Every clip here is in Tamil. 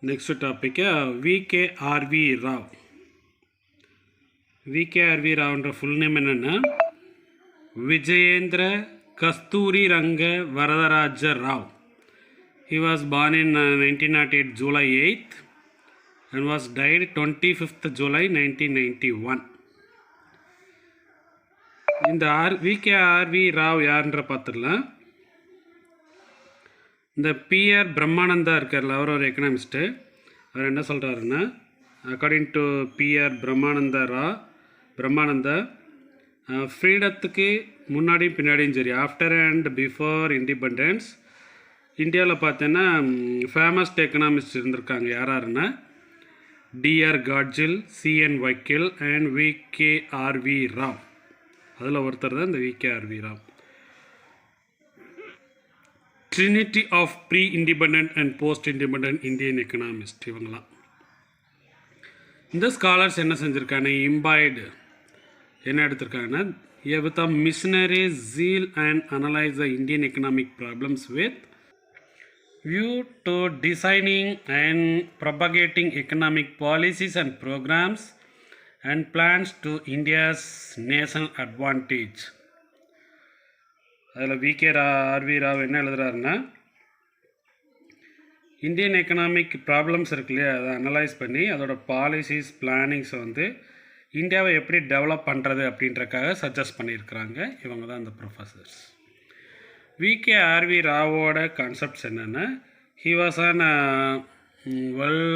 Next topic VKRV Rao. VKRV Rao என்ற full name என்னன்னா Vijayendra Kasturi Ranga Varadaraja Rao. He was born in 1908 July 8th and was died 25th July 1991. இந்த விகேஆர்வி ராவ் யாருன்ற பார்த்துடலாம். இந்த பிஆர் பிரம்மானந்தா இருக்கார்ல, அவர் ஒரு எக்கனாமிஸ்ட்டு. அவர் என்ன சொல்கிறாருன்னா, அக்கார்டிங் டு பிஆர் பிரம்மானந்தா ஃப்ரீடத்துக்கு முன்னாடி பின்னாடியும் சரி, ஆஃப்டர் அண்ட் பிஃபோர் இண்டிபெண்டன்ஸ் இந்தியாவில் பார்த்தீங்கன்னா ஃபேமஸ்ட் எக்கனாமிஸ்ட் இருந்திருக்காங்க. யாராருன்னா D R Gadgil, C N Vakil and V K R V Rao. அதில் ஒருத்தர் தான் இந்த V K R V Rao. Trinity of pre independent and post independent Indian economist இவங்களாம். இந்த ஸ்காலர்ஸ் என்ன செஞ்சுருக்காங்க, இம்பாய்டு என்ன எடுத்திருக்காங்கன்னா, with a missionary zeal and analyze the Indian economic problems with view to designing and propagating economic policies and programs and plans to India's national advantage. அதில் விகேஆர்வி ராவ் என்ன எழுதுறாருன்னா, இந்தியன் எக்கனாமிக் ப்ராப்ளம்ஸ் இருக்கு இல்லையா, அதை அனலைஸ் பண்ணி அதோட பாலிசிஸ் பிளானிங்ஸை வந்து இந்தியாவை எப்படி டெவலப் பண்ணுறது அப்படின்றக்காக சஜஸ்ட் பண்ணியிருக்கிறாங்க. இவங்க தான் அந்த ப்ரொஃபஸர்ஸ். விகேஆர்வி ராவோட கான்செப்ட்ஸ் என்னென்னா, he was an well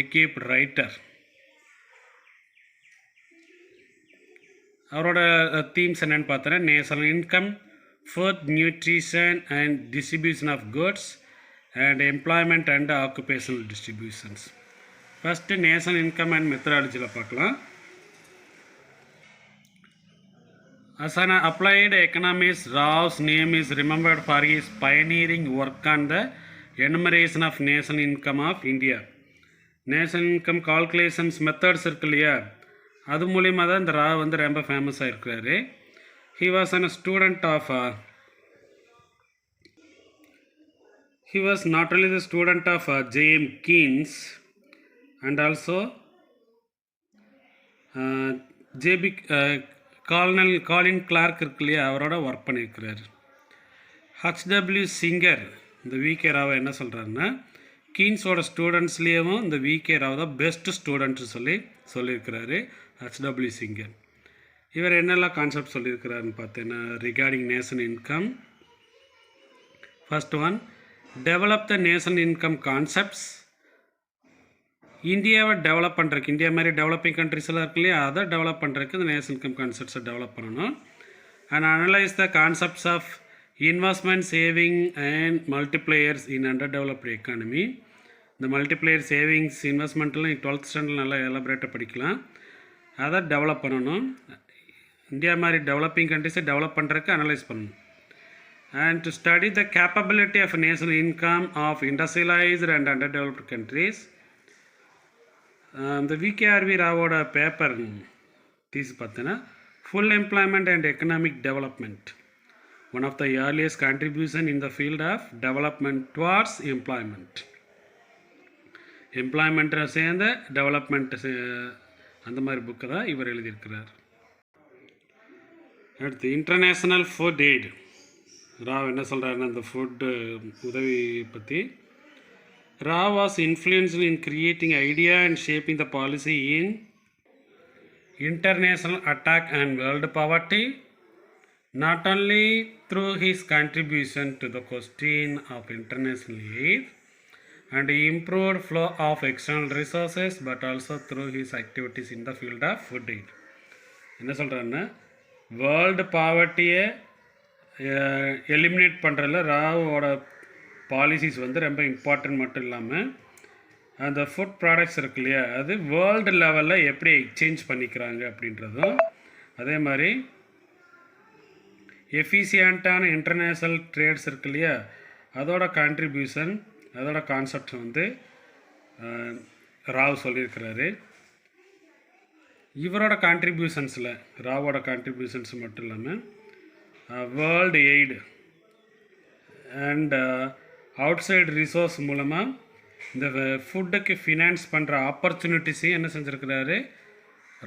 equipped writer. அவரோட தீம்ஸ் என்னென்னு பார்த்தோன்னா, national income, food, nutrition and distribution of goods and employment and occupational distributions. First national income and மெத்தடாலஜியில் பார்க்கலாம். As an applied economist, Rao's name is remembered for his pioneering work on the enumeration of national income of India. National income calculations methods இருக்கு இல்லையா, அது மூலிமா தான் இந்த ராவ் வந்து ரொம்ப ஃபேமஸாக இருக்கிறாரு. He was not only the student of J.M. Keynes and also J.B. Colin Clark இருக்கு இல்லையா, அவரோட ஒர்க் பண்ணியிருக்கிறார். ஹச்டபிள்யூ சிங்கர் இந்த விகே ராவ் என்ன சொல்கிறாருன்னா, கீன்ஸோட ஸ்டூடெண்ட்ஸ்லேயும் இந்த விகே ராவ் தான் பெஸ்ட் ஸ்டூடெண்ட்ஸ் சொல்லியிருக்கிறாரு ஹச்டபிள்யூ சிங்கர். இவர் என்னெல்லாம் கான்செப்ட் சொல்லியிருக்கிறாருன்னு பார்த்தீங்கன்னா, regarding national income. First one, develop the national income concepts. இந்தியாவை டெவலப் பண்ணுறதுக்கு, இந்தியா மாதிரி டெவலப்பிங் கண்ட்ரிஸ்லாம் இருக்கு இல்லையா, அதை டெவலப் பண்ணுறதுக்கு இந்த நேஷனல் இன்கம் கான்செப்ட்ஸை டெவலப் பண்ணணும். And analyse the concepts of investment, saving and multipliers in under developed economy. இந்த மல்டிப்ளையர், சேவிங்ஸ், இன்வெஸ்ட்மெண்ட்லாம் 12th ஸ்டாண்டர்ட் நல்லா எலாபரேட்டாக படிக்கலாம். அதை டெவலப் பண்ணணும். இந்தியா மாதிரி டெவலப்பிங் கண்ட்ரிஸை டெவலப் பண்ணுறதுக்கு அனலைஸ் பண்ணணும். And to study the capability of national income of industrialized and underdeveloped countries. The V K R V ராவோட பேப்பர் தீஸ் பார்த்தீங்கன்னா, full employment and economic development, one of the earliest contribution in the field of development towards employment. எம்ப்ளாய்மெண்ட்டை சேர்ந்த டெவலப்மெண்ட்டு அந்த மாதிரி புக்கை தான் இவர் எழுதியிருக்கிறார். அடுத்து இன்டர்நேஷ்னல் ஃபுட் எய்டு. ராவ் என்ன சொல்கிறாருன்னா, அந்த ஃபுட்டு உதவி பற்றி, Rao was influential in creating idea and shaping the policy in international attack and world poverty, not only through his contribution to the question of international aid and improved flow of external resources, but also through his activities in the field of food aid. என்ன சொல்கிறாருன்னா, வேர்ல்டு பாவர்ட்டியை எலிமினேட் பண்ணுறதுல ராவோட பாலிசிஸ் வந்து ரொம்ப இம்பார்ட்டன்ட் மட்டும் இல்லாமல், அந்த ஃபுட் ப்ராடக்ட்ஸ் இருக்கு இல்லையா, அது வேர்ல்டு லெவலில் எப்படி எக்ஸ்சேஞ்ச் பண்ணிக்கிறாங்க அப்படின்றதும், அதே மாதிரி எஃபிஷியண்ட்டான இன்டர்நேஷ்னல் ட்ரேட்ஸ் இருக்கு இல்லையா, அதோட கான்ட்ரிபியூஷன், அதோட கான்செப்ட் வந்து ராவ் சொல்லியிருக்கிறாரு. இவரோட கான்ட்ரிபியூஷன்ஸில், ராவோட கான்ட்ரிபியூஷன்ஸ் மட்டும் இல்லாமல் world aid and outside resource மூலமாக இந்த ஃபுட்டுக்கு ஃபினான்ஸ் பண்ணுற ஆப்பர்ச்சுனிட்டிஸையும் என்ன செஞ்சுருக்கிறாரு,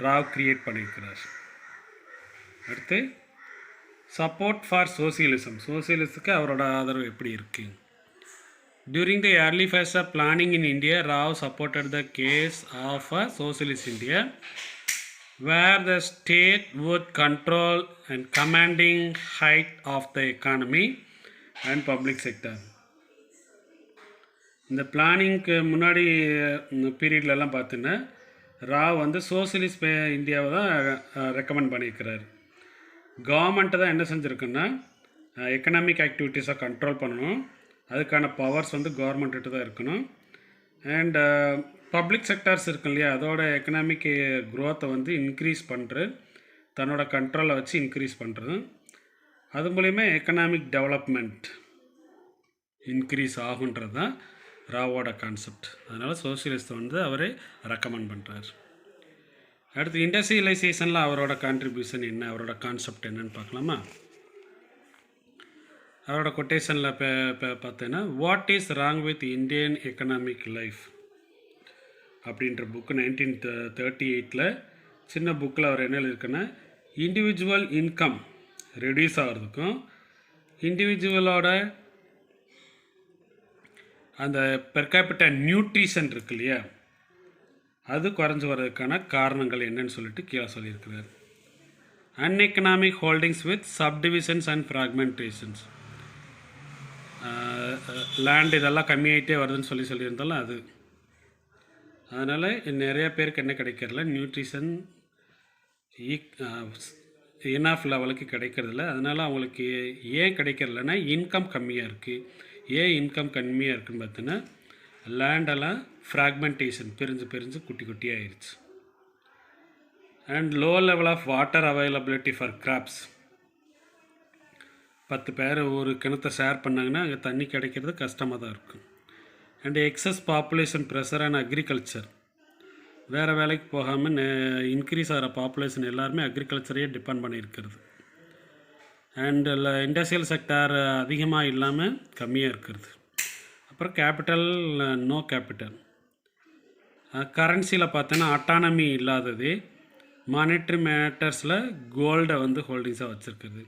ராவ் க்ரியேட் பண்ணியிருக்கிறார். அடுத்து சப்போர்ட் ஃபார் சோசியலிசம், சோசியலிசத்துக்கு அவரோட ஆதரவு எப்படி இருக்குது. During the early phase of planning in India, Rao supported the case of a socialist India, where the state would control and commanding height of the economy and public sector. இந்த பிளானிங்க்கு முன்னாடி பீரியட்லலாம் பார்த்தீங்கன்னா ராவ் வந்து சோசியலிஸ்ட் இந்தியாவை தான் ரெக்கமெண்ட் பண்ணியிருக்கிறார். கவர்மெண்ட்டு தான் என்ன செஞ்சுருக்குன்னா எக்கனாமிக் ஆக்டிவிட்டீஸை கண்ட்ரோல் பண்ணணும், அதுக்கான பவர்ஸ் வந்து கவர்மெண்ட்டு தான் இருக்கணும். அண்ட் பப்ளிக் செக்டார்ஸ் இருக்கு இல்லையா, அதோட எக்கனாமிக் க்ரோத்தை வந்து இன்க்ரீஸ் பண்ணுறது, தன்னோட கண்ட்ரோலை வச்சு இன்க்ரீஸ் பண்ணுறது, அது மூலிமா எக்கனாமிக் டெவலப்மெண்ட் இன்க்ரீஸ் ஆகுன்றது தான் ராவோட கான்செப்ட். அதனால் சோசியலிஸ்ட் வந்து அவர் ரெக்கமெண்ட் பண்ணுறார். அடுத்து இண்டஸ்ட்ரியலைசேஷனில் அவரோட கான்ட்ரிபியூஷன் என்ன, அவரோட கான்செப்ட் என்னன்னு பார்க்கலாமா. அவரோட கொட்டேஷனில் பார்த்தீங்கன்னா what is wrong with Indian economic life அப்படின்ற புக்கு 1938 சின்ன புக்கில் அவர் என்ன எழுதியிருக்குன்னா, இண்டிவிஜுவல் இன்கம் ரெடியூஸ் ஆகிறதுக்கும் இண்டிவிஜுவலோட அந்த பெர் கேபிட்டல் நியூட்ரிஷன் இருக்கு இல்லையா, அது குறைஞ்சி வர்றதுக்கான காரணங்கள் என்னன்னு சொல்லிட்டு கீழே சொல்லியிருக்கிறார். Uneconomic holdings with subdivisions and fragmentations, land இதெல்லாம் கம்மியாகிட்டே வருதுன்னு சொல்லியிருந்தாலும் அது. அதனால் நிறைய பேருக்கு என்ன கிடைக்கிறதில்ல, நியூட்ரிஷன் இனாஃப் லெவலுக்கு கிடைக்கிறதில்ல. அதனால் அவங்களுக்கு ஏன் கிடைக்கிறதில்லன்னா இன்கம் கம்மியாக இருக்குது. ஏன் இன்கம் கம்மியாக இருக்குதுன்னு பார்த்தீங்கன்னா லேண்டெல்லாம் ஃப்ராக்மெண்டேஷன் பிரிஞ்சு குட்டி குட்டியாக ஆயிடுச்சு. And low level of water availability for crops, 10 பேர் ஒரு கிணத்தை ஷேர் பண்ணாங்கன்னா அங்கே தண்ணி கிடைக்கிறது கஷ்டமாக தான் இருக்கும். And excess population pressure and agriculture, வேறு வேலைக்கு போகாமல் இன்க்ரீஸ் ஆகிற பாப்புலேஷன் எல்லாருமே அக்ரிகல்ச்சரையே டிபெண்ட் பண்ணியிருக்கிறது. அண்ட் இண்டஸ்ட்ரியல் செக்டார் அதிகமாக இல்லாமல் கம்மியாக இருக்கிறது. அப்புறம் கேபிட்டல் நோ கேபிட்டல், கரன்சியில் பார்த்தோன்னா அட்டானமி இல்லாதது, மானிட்ரி மேட்டர்ஸில் கோல்டை வந்து ஹோல்டிங்ஸாக வச்சுருக்குது.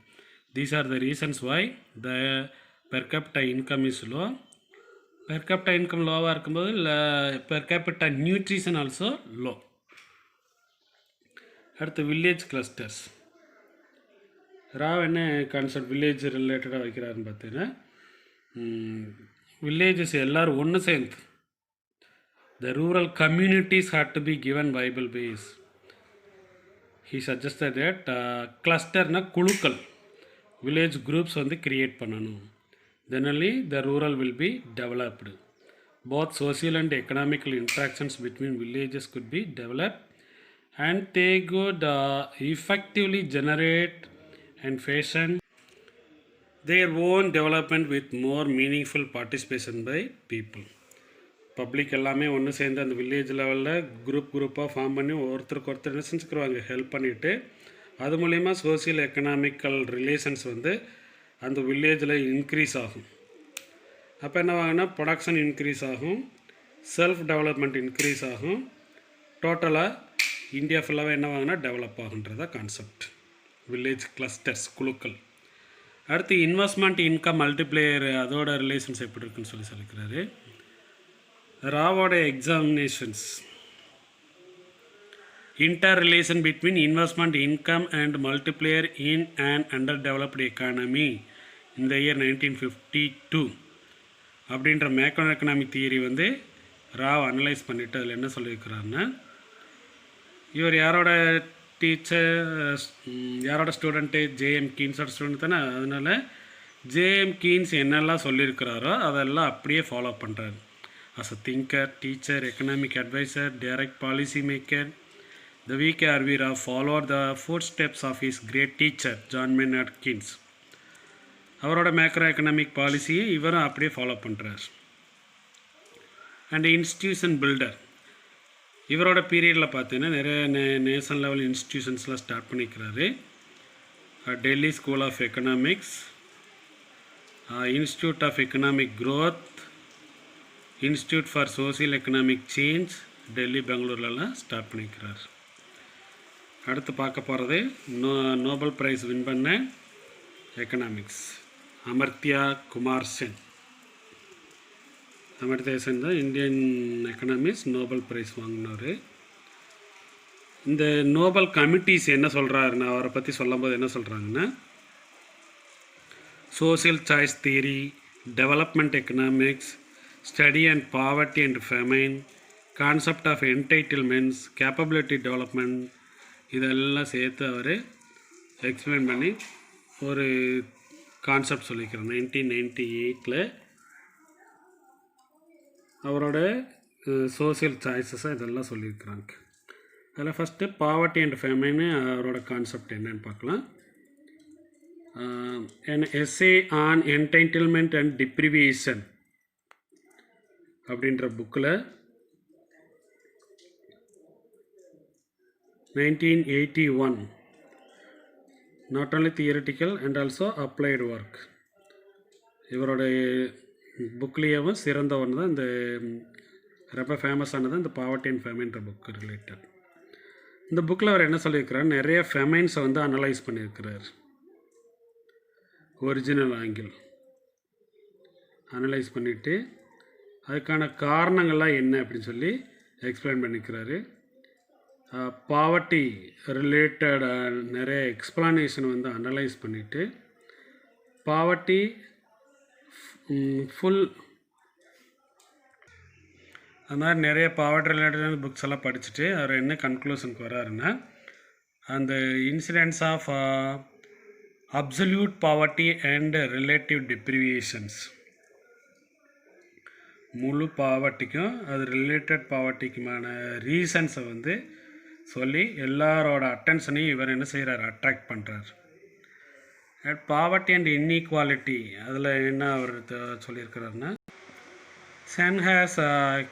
These are the reasons why the per capita income is low. Per capita income லோவாக இருக்கும்போது per capita nutrition also low. அடுத்து வில்லேஜ் கிளஸ்டர்ஸ், ராவ் என்ன கான்செப்ட் வில்லேஜ் ரிலேட்டடாக வைக்கிறாருன்னு பார்த்தீங்கன்னா, வில்லேஜஸ் எல்லோரும் ஒன்று சேர்ந்து the rural communities had to be given viable base. He suggested that clusterனா குழுக்கள், வில்லேஜ் குரூப்ஸ் வந்து கிரியேட் பண்ணணும். தென் only the rural will be developed. Both social and economical interactions between villages could be developed and they could effectively generate and fashion their own development with more meaningful participation by people. Public எல்லாமே ஒன்று சேர்ந்து அந்த வில்லேஜ் லெவலில் குரூப்பாக ஃபார்ம் பண்ணி ஒருத்தருக்கு என்ன செஞ்சுக்குருவாங்க, ஹெல்ப் பண்ணிவிட்டு அது மூலயமா சோசியல் எக்கனாமிக்கல் ரிலேஷன்ஸ் வந்து அந்த வில்லேஜில் இன்க்ரீஸ் ஆகும். அப்போ என்ன ஆகுனா ப்ரொடக்ஷன் இன்க்ரீஸ் ஆகும், செல்ஃப் டெவலப்மெண்ட் இன்க்ரீஸ் ஆகும், டோட்டலாக இந்தியா ஃபுல்லாகவே என்ன ஆகுனா டெவலப் ஆகுன்றதா கான்செப்ட் வில்லேஜ் கிளஸ்டர்ஸ் குழுக்கள். அடுத்து இன்வெஸ்ட்மெண்ட் இன்கம் மல்டிப்ளேயர், அதோட ரிலேஷன்ஸ் எப்படி இருக்குன்னு சொல்லிக்கிறாரு. ராவோட examinations, interrelation between investment income and multiplier in an underdeveloped economy in the year 1952 அப்படின்ற மேக்ரோ எக்கனாமிக் தியரி வந்து ராவ் அனலைஸ் பண்ணிவிட்டு அதில் என்ன சொல்லியிருக்கிறாருன்னா, இவர் யாரோட ஸ்டூடெண்ட்டு, ஜேஎம் கீன்ஸோட ஸ்டூடெண்ட் தானே. அதனால் ஜேஎம் கீன்ஸ் என்னெல்லாம் சொல்லியிருக்கிறாரோ அதெல்லாம் அப்படியே ஃபாலோ பண்ணுறாரு. As a thinker, teacher, economic advisor, direct policy maker, The V.K.R. Rao followed the footsteps of his great teacher John Maynard Keynes. அவரோட மேக்ரோ எக்கனாமிக் பாலிசியை இவரும் அப்படியே ஃபாலோ பண்ணுறார். அண்ட் இன்ஸ்டியூஷன் பில்டர், இவரோட பீரியடில் பார்த்தீங்கன்னா நிறைய நேஷனல் லெவல் இன்ஸ்டியூஷன்ஸ்லாம் ஸ்டார்ட் பண்ணிக்கிறாரு. Delhi School of Economics, Institute of Economic Growth, Institute for Social Economic Change Delhi பெங்களூர்லலாம் ஸ்டார்ட் பண்ணிக்கிறார். அடுத்து பார்க்க போகிறது நோபல் ப்ரைஸ் வின் பண்ண எக்கனாமிக்ஸ் அமர்த்தியா குமார் சென். அமர்த்தியா சென் தான் இந்தியன் எக்கனாமிக்ஸ் நோபல் ப்ரைஸ் வாங்கினார். இந்த நோபல் கமிட்டிஸ் என்ன சொல்கிறாருன்னா, அவரை பற்றி சொல்லும்போது என்ன சொல்கிறாங்கன்னா, social choice theory, development economics, study and poverty and famine, concept of entitlements, capability development, இதெல்லாம் சேர்த்து அவர் எக்ஸ்பிளைன் பண்ணி ஒரு கான்செப்ட் சொல்லிக்கிறார். 1998 அவரோட சோசியல் சாய்ஸஸை இதெல்லாம் சொல்லியிருக்கிறாங்க. அதில் ஃபஸ்ட்டு பாவர்ட்டி அண்ட் ஃபெமைன்னு அவரோட கான்செப்ட் என்னன்னு பார்க்கலாம். an essay on entitlement and deprivation அப்படின்ற புக்கில் 1981 not only theoretical and also applied work. இவரோட புக்லேயும் சிறந்த ஒன்று தான் இந்த ரொம்ப ஃபேமஸானது இந்த பாவர்ட்டி அண்ட் ஃபெமைன்ற புக் ரிலேட்டட். இந்த புக்கில் அவர் என்ன சொல்லியிருக்கிறார், நிறைய ஃபெமைன்ஸை வந்து அனலைஸ் பண்ணியிருக்கிறார். ஒரிஜினல் ஆங்கிள் அனலைஸ் பண்ணிவிட்டு அதுக்கான காரணங்கள்லாம் என்ன அப்படின்னு சொல்லி எக்ஸ்பிளைன் பண்ணிக்கிறாரு. பாவர்ட்டி ரிலேட்டட் நிறைய எக்ஸ்ப்ளனேஷன் வந்து அனலைஸ் பண்ணிவிட்டு பாவர்ட்டி ஃபுல் அது மாதிரி நிறைய பாவர்ட்டி ரிலேட்டடான புக்ஸ் எல்லாம் படிச்சுட்டு அவர் என்ன கன்க்ளூஷனுக்கு வர்றாருன்னா, அந்த incidents of absolute poverty and relative deprivations, முழு பாவர்ட்டிக்கும் அது ரிலேட்டட் பாவர்ட்டிக்குமான ரீசன்ஸை வந்து சொல்லி எல்லாரோட அட்டென்ஷனையும் இவர் என்ன செய்கிறார், அட்ராக்ட் பண்ணுறார். பாவர்ட்டி அண்ட் இன்இக்வாலிட்டி அதில் என்ன அவர் சொல்லியிருக்கிறாருன்னா, Sen has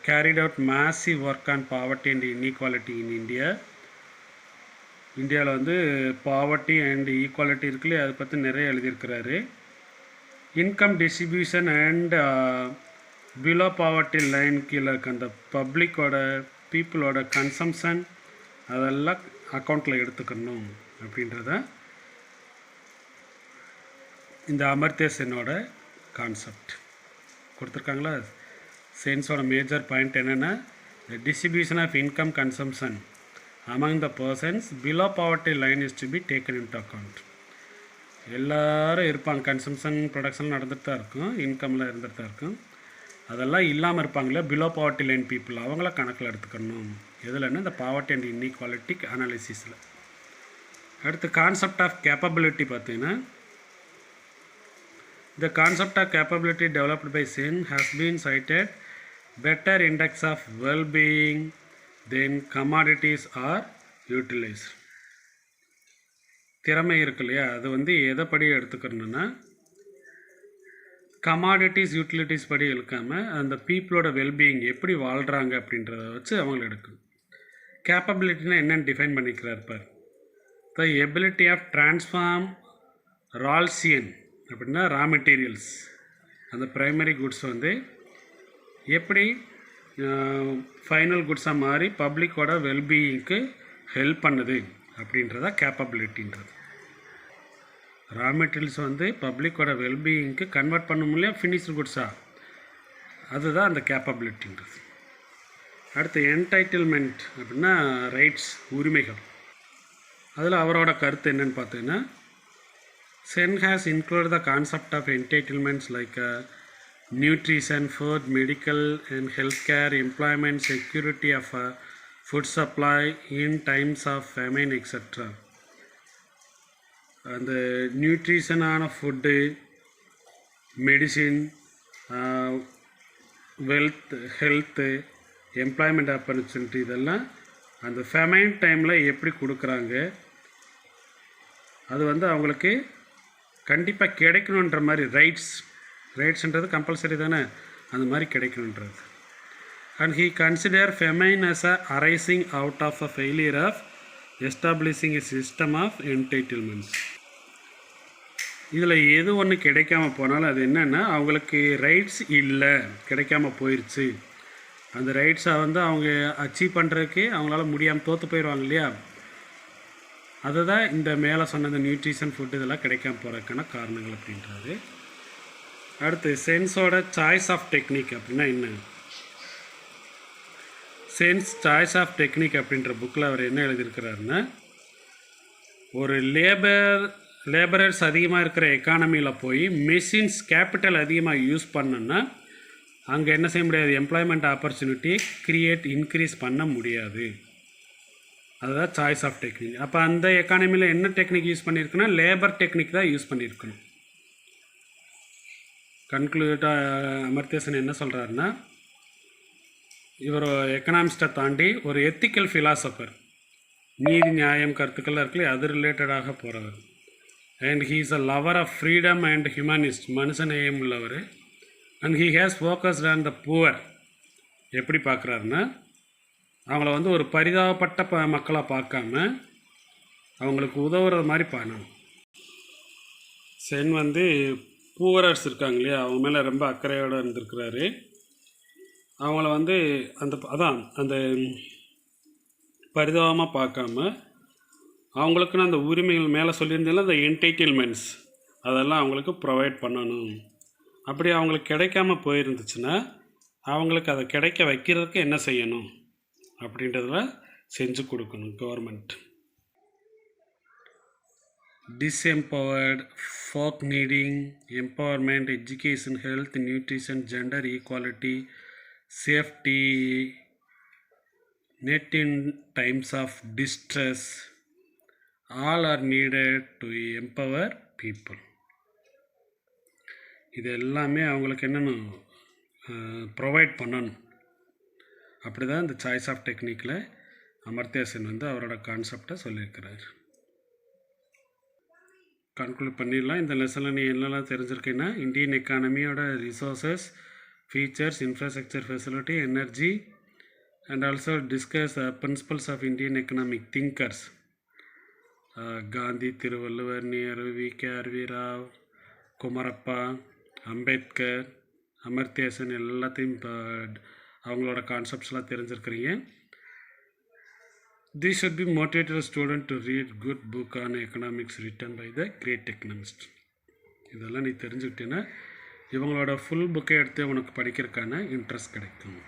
carried out massive work on poverty and inequality in India. இந்தியாவில் வந்து பாவர்ட்டி அண்ட் ஈக்குவாலிட்டி இருக்குல்ல, அதை பற்றி நிறைய எழுதியிருக்கிறாரு. Income distribution and below poverty line கீழே இருக்க அந்த பப்ளிக்கோட பீப்புளோட கன்சம்ஷன் அதெல்லாம் அக்கௌண்ட்டில் எடுத்துக்கணும் அப்படின்றத இந்த அமர்த்தியா சென்னோட கான்செப்ட் கொடுத்துருக்காங்களா. சென்ஸோட மேஜர் பாயிண்ட் என்னென்னா, the distribution of income consumption among the persons below poverty line is to be taken into account. எல்லோரும் இருப்பாங்க, கன்சம்ஷன் ப்ரொடக்ஷன் நடந்துட்டு தான் இருக்கும், இன்கமில் இருந்துட்டு தான் இருக்கும். அதெல்லாம் இல்லாமல் இருப்பாங்களே பிலோ பாவர்ட்டி லைன் பீப்புள், அவங்கள கணக்கில் எடுத்துக்கணும். எதுலன்னா இந்த பாவர்ட்டி அண்ட் இன்இக்வாலிட்டி அனாலிசிஸில். அடுத்து கான்செப்ட் ஆஃப் கேப்பபிலிட்டி பார்த்தீங்கன்னா, the concept of capability developed by Sen has been cited better index of well-being than commodities are utilized. திறமை இருக்கு இல்லையா, அது வந்து எதைப்படி எடுத்துக்கணுன்னா கமாடிட்டிஸ் யூட்டிலிட்டிஸ் படி எடுக்காமல் அந்த பீப்புளோட வெல்பீயிங் எப்படி வாழ்கிறாங்க அப்படின்றத வச்சு அவங்கள எடுக்கணும். கேப்பபிலிட்டினா என்னென்னு டிஃபைன் பண்ணிக்கிறார் பார். த எபிலிட்டி ஆஃப் டிரான்ஸ்ஃபார்ம் ரால்சியன் அப்படின்னா ரா மெட்டீரியல்ஸ், அந்த ப்ரைமரி குட்ஸ் வந்து எப்படி ஃபைனல் குட்ஸாக மாறி பப்ளிக்கோட வெல்பீயிங்க்கு ஹெல்ப் பண்ணுது அப்படின்றத கேப்பபிலிட்டின்றது. ரா மெட்டீரியல்ஸ் வந்து பப்ளிக்கோட வெல்பீயிங்க்கு கன்வெர்ட் பண்ண முடியல ஃபினிஷ்டு குட்ஸாக, அதுதான் அந்த கேப்பபிலிட்டின்றது. அடுத்து என்டைட்டில்மெண்ட் அப்படின்னா ரைட்ஸ், உரிமைகள். அதில் அவரோட கருத்து என்னென்னு பார்த்தீங்கன்னா, Sen has included the concept of entitlements like nutrition, food, medical and healthcare, employment, security of food supply in times of famine, etc. அந்த நியூட்ரிஷனான food, medicine, health, employment opportunity, இதெல்லாம் அந்த ஃபெமைன் டைமில் எப்படி கொடுக்குறாங்க, அது வந்து அவங்களுக்கு கண்டிப்பாக கிடைக்கணுன்ற மாதிரி ரைட்ஸ்ன்றது கம்பல்சரி தானே, அந்த மாதிரி கிடைக்கணுன்றது. And he consider famine as a arising out of a failure of establishing a system of entitlements. இதில் எது ஒன்று கிடைக்காம போனாலும் அது என்னென்னா அவங்களுக்கு ரைட்ஸ் இல்லை, கிடைக்காம போயிடுச்சு. அந்த ரைட்ஸை வந்து அவங்க அச்சீவ் பண்ணுறதுக்கு அவங்களால முடியாமல் தோற்று போயிடுவாங்க இல்லையா, அதுதான் இந்த மேலே சொன்ன இந்த நியூட்ரிஷன் ஃபுட் இதெல்லாம் கிடைக்காம போகிறதுக்கான காரணங்கள் அப்படின்றது. அடுத்து சென்ஸோட சாய்ஸ் ஆஃப் டெக்னிக் அப்படின்னா என்ன? சென்ஸ் சாய்ஸ் ஆஃப் டெக்னிக் அப்படின்ற புக்கில் அவர் என்ன எழுதியிருக்கிறாருன்னா, ஒரு லேபரர்ஸ் அதிகமாக இருக்கிற எக்கானமியில் போய் மெஷின்ஸ் கேபிட்டல் அதிகமாக யூஸ் பண்ணோன்னா அங்கே என்ன செய்ய முடியாது, எம்ப்ளாய்மெண்ட் ஆப்பர்ச்சுனிட்டி இன்க்ரீஸ் பண்ண முடியாது. அதுதான் சாய்ஸ் ஆஃப் டெக்னிக். அப்போ அந்த எக்கானமியில் என்ன டெக்னிக் யூஸ் பண்ணியிருக்குன்னா லேபர் டெக்னிக் தான் யூஸ் பண்ணியிருக்கணும். கன்க்ளூடாக அமர்த்தியா சென் என்ன சொல்கிறாருன்னா, இவர் எக்கனாமிஸ்ட்டை தாண்டி ஒரு எத்திக்கல் ஃபிலாசபர், நீதி நியாயம் கருத்துக்கள் இருக்குல்ல, அது ரிலேட்டடாக போகிறவர். And he is a lover of freedom and humanist, மனுஷ நேயம் உள்ளவர். And he has focused on the poor. எப்படி பார்க்குறாருன்னா, அவங்கள வந்து ஒரு பரிதாபப்பட்ட மக்களாக பார்க்காம அவங்களுக்கு உதவுறது மாதிரி பண்ணணும். சென் வந்து பூவரர்ஸ் இருக்காங்க இல்லையா, அவங்க மேலே ரொம்ப அக்கறையோடு இருந்திருக்கிறாரு. அவங்கள வந்து அந்த பரிதாபமாக பார்க்காம அவங்களுக்குன்னு அந்த உரிமைகள் மேலே சொல்லியிருந்தாலும் அந்த என்டைட்டில்மெண்ட்ஸ் அதெல்லாம் அவங்களுக்கு ப்ரொவைட் பண்ணணும். அப்படி அவங்களுக்கு கிடைக்காம போயிருந்துச்சுன்னா அவங்களுக்கு அதை கிடைக்க வைக்கிறதுக்கு என்ன செய்யணும் அப்படின்றதுல செஞ்சு கொடுக்கணும் government. Disempowered, folk needing, empowerment, education, health, nutrition, gender equality, safety net in times of distress, all are needed to empower people. இது எல்லாமே அவங்களுக்கு என்னென்னு ப்ரொவைட் பண்ணணும். அப்படி தான் இந்த சாய்ஸ் ஆஃப் டெக்னிக்கில் அமர்த்தியா சென் வந்து அவரோட கான்செப்டை சொல்லியிருக்கிறார். கன்க்ளூட் பண்ணிடலாம். இந்த லெசனில் நீ என்னெல்லாம் தெரிஞ்சிருக்கீங்கன்னா, இந்தியன் எக்கானமியோட resources, features, infrastructure, facility, energy, and also discuss principles of Indian economic thinkers. Gandhi, Thiruvalluvar, Nehru, V.K. R.V. Rao, Kumarappa, Ambedkar, Amartya Sen எல்லாத்தையும் அவங்களோட கான்செப்ட்ஸ்லாம் தெரிஞ்சிருக்கிறீங்க. This should be motivated a student to read good book on economics written by the great economist. இதெல்லாம் நீ தெரிஞ்சுக்கிட்டேன்னா இவங்களோட ஃபுல் புக்கை எடுத்து உனக்கு படிக்கிறதுக்கான இன்ட்ரெஸ்ட் கிடைக்கும்.